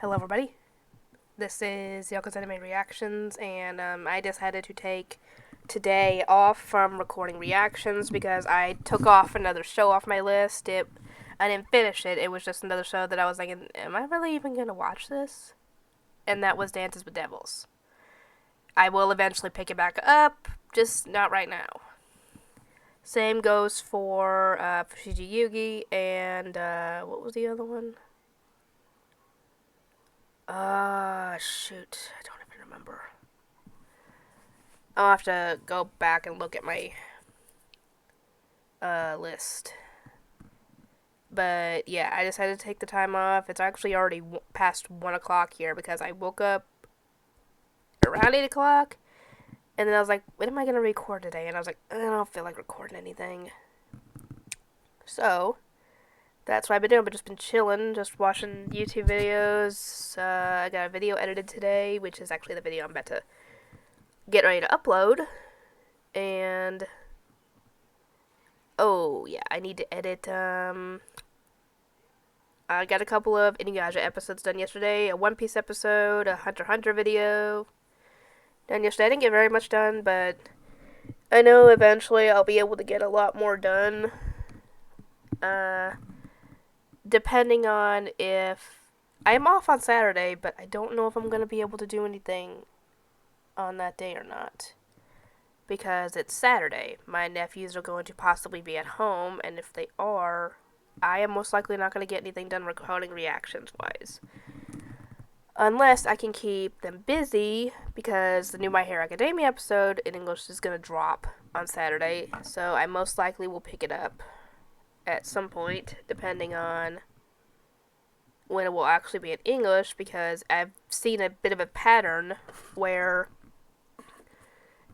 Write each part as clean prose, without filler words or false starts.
Hello, everybody. This is Yoko's Anime Reactions, and I decided to take today off from recording reactions because I took off another show off my list. I didn't finish it. It was just another show that I was like, am I really even gonna watch this? And that was Dances with Devils. I will eventually pick it back up, just not right now. Same goes for Fushigi Yugi and what was the other one? Shoot. I don't even remember. I'll have to go back and look at my list. But yeah, I decided to take the time off. It's actually already past 1 o'clock here because I woke up around 8 o'clock. And then I was like, when am I going to record today? And I was like, I don't feel like recording anything. So, that's what I've been doing. I've just been chilling, just watching YouTube videos. I got a video edited today, which is actually the video I'm about to get ready to upload. And oh yeah, I need to edit. I got a couple of Inuyasha episodes done yesterday. A One Piece episode, a Hunter x Hunter video done yesterday. I didn't get very much done, but I know eventually I'll be able to get a lot more done. Depending on if I am off on Saturday, but I don't know if I'm gonna be able to do anything on that day or not. Because it's Saturday. My nephews are going to possibly be at home, and if they are, I am most likely not going to get anything done recording reactions-wise. Unless I can keep them busy, because the new My Hero Academia episode in English is going to drop on Saturday, so I most likely will pick it up at some point, depending on when it will actually be in English, because I've seen a bit of a pattern where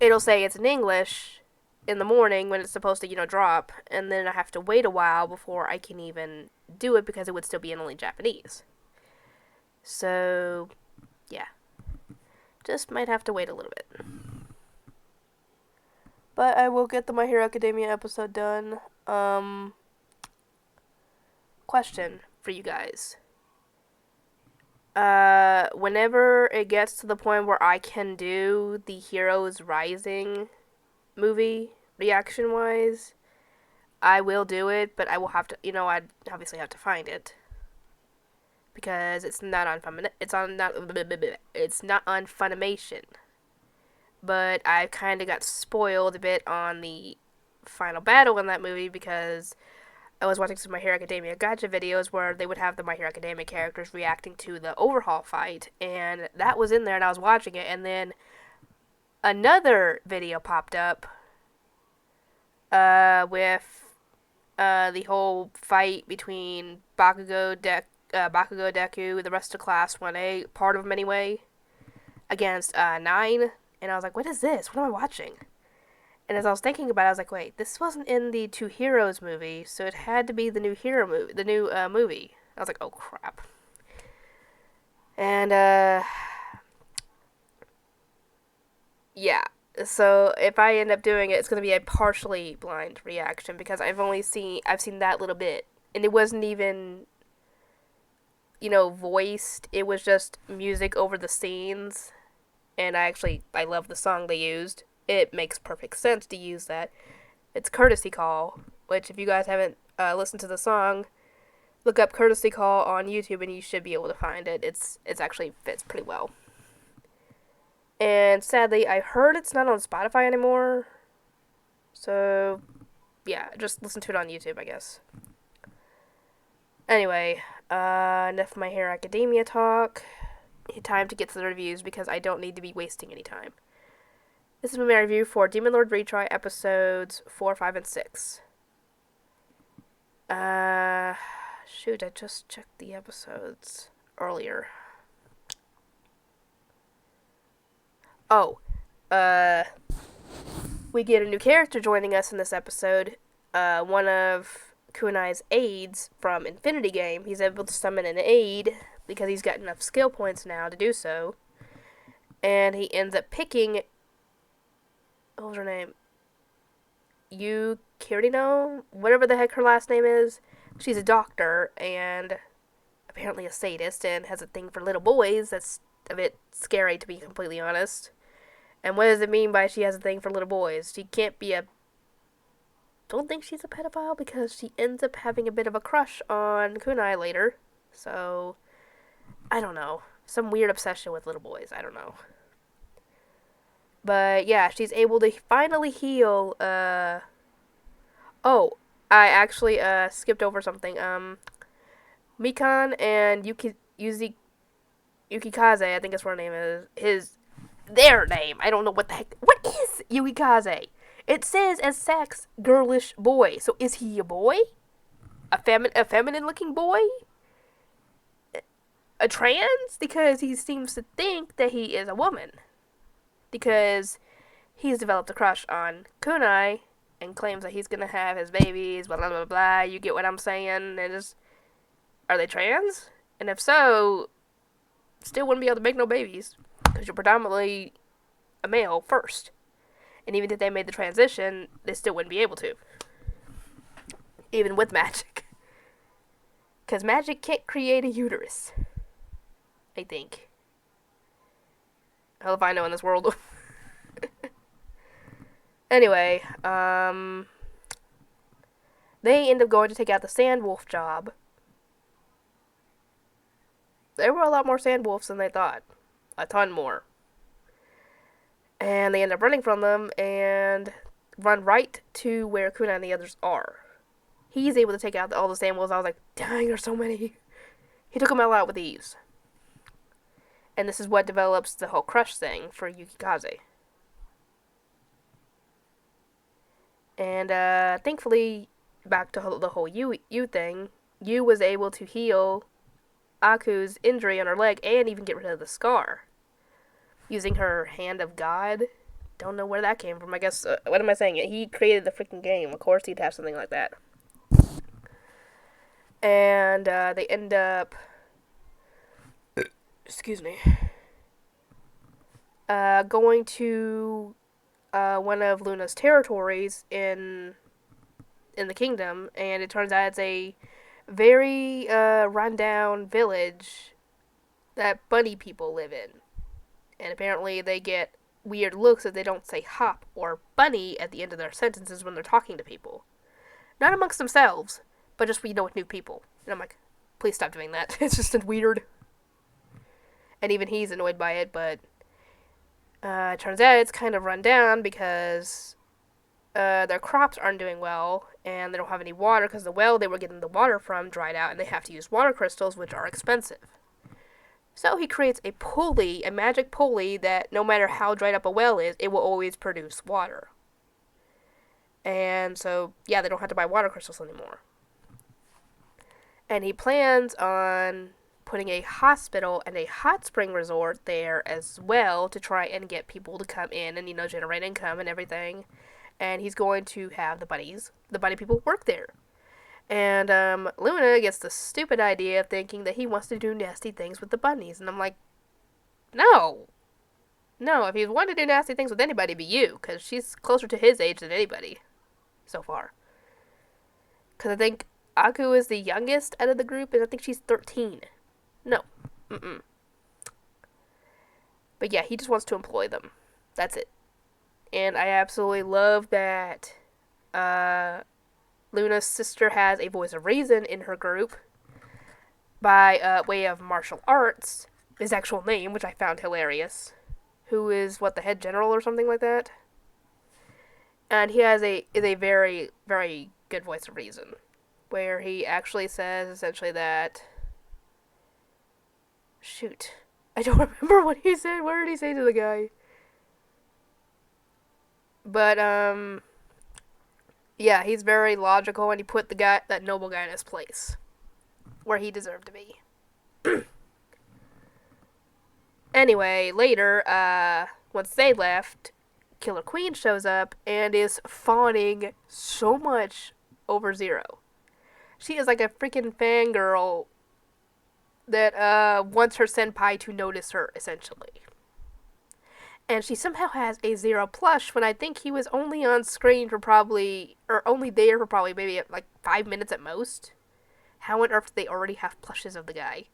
it'll say it's in English in the morning when it's supposed to, drop, and then I have to wait a while before I can even do it because it would still be in only Japanese. So, yeah. Just might have to wait a little bit. But I will get the My Hero Academia episode done. Question for you guys. Whenever it gets to the point where I can do the Heroes Rising movie reaction-wise, I will do it, but I will have to, I'd obviously have to find it. Because it's not on Funimation. But I kind of got spoiled a bit on the final battle in that movie because I was watching some My Hero Academia gacha videos where they would have the My Hero Academia characters reacting to the overhaul fight, and that was in there, and I was watching it, and then another video popped up with the whole fight between Bakugo Deku, the rest of Class 1A, part of them anyway, against 9, and I was like, what is this? What am I watching? And as I was thinking about it, I was like, wait, this wasn't in the Two Heroes movie, so it had to be the new hero movie, the new movie. I was like, oh crap. And yeah. So if I end up doing it, it's gonna be a partially blind reaction because I've seen that little bit, and it wasn't even, voiced. It was just music over the scenes, and I love the song they used. It makes perfect sense to use that. It's Courtesy Call, which if you guys haven't listened to the song, look up Courtesy Call on YouTube and you should be able to find it. It's actually fits pretty well. And sadly, I heard it's not on Spotify anymore. So, yeah, just listen to it on YouTube, I guess. Anyway, enough My Hero Academia talk. Time to get to the reviews because I don't need to be wasting any time. This is my review for Demon Lord Retry episodes 4, 5, and 6. Shoot, I just checked the episodes earlier. Oh, we get a new character joining us in this episode. One of Kunai's aides from Infinity Game. He's able to summon an aide because he's got enough skill points now to do so. And he ends up picking, what was her name? Kirino? Whatever the heck her last name is. She's a doctor, and apparently a sadist and has a thing for little boys. That's a bit scary, to be completely honest. And what does it mean by she has a thing for little boys? She can't be a... Don't think she's a pedophile because she ends up having a bit of a crush on Kunai later. So, I don't know. Some weird obsession with little boys. I don't know. But yeah, she's able to finally heal. Oh, I actually skipped over something. Mikan and Yukikaze, I think that's what her name is. Their name. I don't know what the heck. What is Yukikaze? It says as sex, girlish boy. So is he a boy? A feminine looking boy? A trans? Because he seems to think that he is a woman. Because he's developed a crush on Kunai and claims that he's gonna have his babies, blah blah blah blah. You get what I'm saying? Are they trans? And if so, still wouldn't be able to make no babies because you're predominantly a male first. And even if they made the transition, they still wouldn't be able to. Even with magic. Because magic can't create a uterus. I think. Hell if I know in this world. Anyway, they end up going to take out the sand wolf job. There were a lot more sand wolves than they thought. A ton more. And they end up running from them and run right to where Kunai and the others are. He's able to take out all the sand wolves. I was like, dang, there's so many. He took them all out with ease. And this is what develops the whole crush thing for Yukikaze. And thankfully, back to the whole Yu thing, Yu was able to heal Aku's injury on her leg and even get rid of the scar. Using her Hand of God. Don't know where that came from. I guess, what am I saying? He created the freaking game. Of course he'd have something like that. And they end up... Excuse me. Going to one of Luna's territories in the kingdom. And it turns out it's a very rundown village that bunny people live in. And apparently they get weird looks if they don't say hop or bunny at the end of their sentences when they're talking to people. Not amongst themselves, but just with new people. And I'm like, please stop doing that. It's just weird. And even he's annoyed by it, but it turns out it's kind of run down because their crops aren't doing well, and they don't have any water because the well they were getting the water from dried out, and they have to use water crystals, which are expensive. So he creates a pulley, a magic pulley, that no matter how dried up a well is, it will always produce water. And so, yeah, they don't have to buy water crystals anymore. And he plans on putting a hospital and a hot spring resort there as well to try and get people to come in and, generate income and everything. And he's going to have the bunny people work there. And Luna gets the stupid idea of thinking that he wants to do nasty things with the bunnies. And I'm like, no. No, if he's wanted to do nasty things with anybody, it'd be you. Because she's closer to his age than anybody so far. Because I think Aku is the youngest out of the group, and I think she's 13. No. Mm-mm. But yeah, he just wants to employ them. That's it. And I absolutely love that Luna's sister has a voice of reason in her group by way of martial arts, his actual name, which I found hilarious, who is, the head general or something like that? And he has a very, very good voice of reason, where he actually says, essentially, that... Shoot. I don't remember what he said. What did he say to the guy? But, yeah, he's very logical, and he put that noble guy in his place, where he deserved to be. Anyway, later, once they left, Killer Queen shows up and is fawning so much over Zero. She is like a freaking fangirl that wants her senpai to notice her, essentially. And she somehow has a Zero plush when I think he was only on screen for only there for maybe 5 minutes at most. How on earth do they already have plushes of the guy?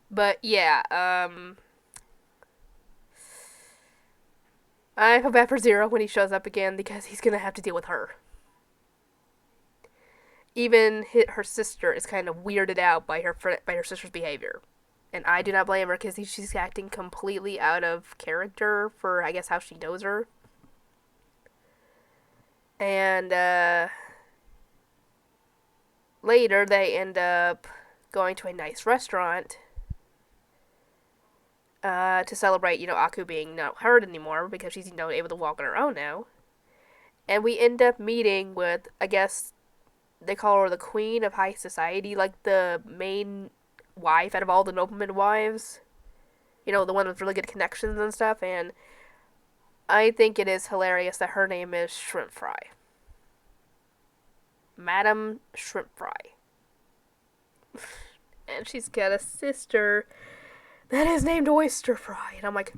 But yeah, I feel bad for Zero when he shows up again because he's gonna have to deal with her. Even her sister is kind of weirded out by her sister's behavior, and I do not blame her because she's acting completely out of character for I guess how she knows her. And later they end up going to a nice restaurant to celebrate, Aku being not hurt anymore because she's, able to walk on her own now. And we end up meeting with, I guess, they call her the Queen of High Society, like the main wife out of all the nobleman wives. The one with really good connections and stuff. And I think it is hilarious that her name is Shrimp Fry. Madam Shrimp Fry. And she's got a sister that is named Oyster Fry. And I'm like,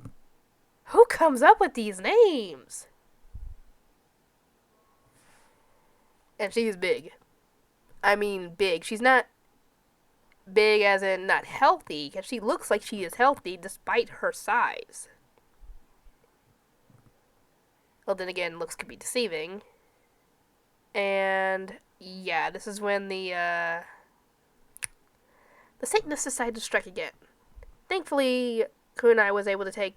who comes up with these names? And she's big. I mean, big. She's not big as in not healthy, because she looks like she is healthy despite her size. Well, then again, looks could be deceiving. And yeah, this is when the Satanists decided to strike again. Thankfully, Kunai was able to take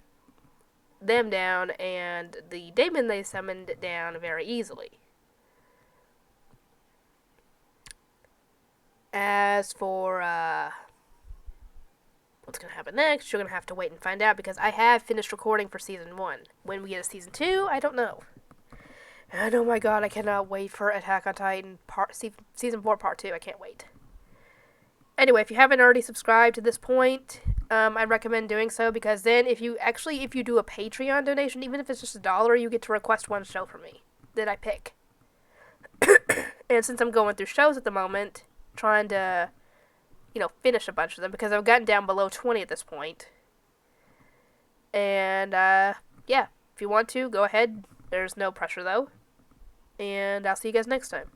them down, and the demon they summoned down very easily. As for what's going to happen next, you're going to have to wait and find out, because I have finished recording for Season 1. When we get to Season 2, I don't know. And oh my god, I cannot wait for Attack on Titan Season 4 Part 2. I can't wait. Anyway, if you haven't already subscribed to this point, I recommend doing so, because then if you do a Patreon donation, even if it's just $1, you get to request one show from me that I pick. And since I'm going through shows at the moment, trying to, finish a bunch of them, because I've gotten down below 20 at this point. And, yeah, if you want to, go ahead. There's no pressure, though. And I'll see you guys next time.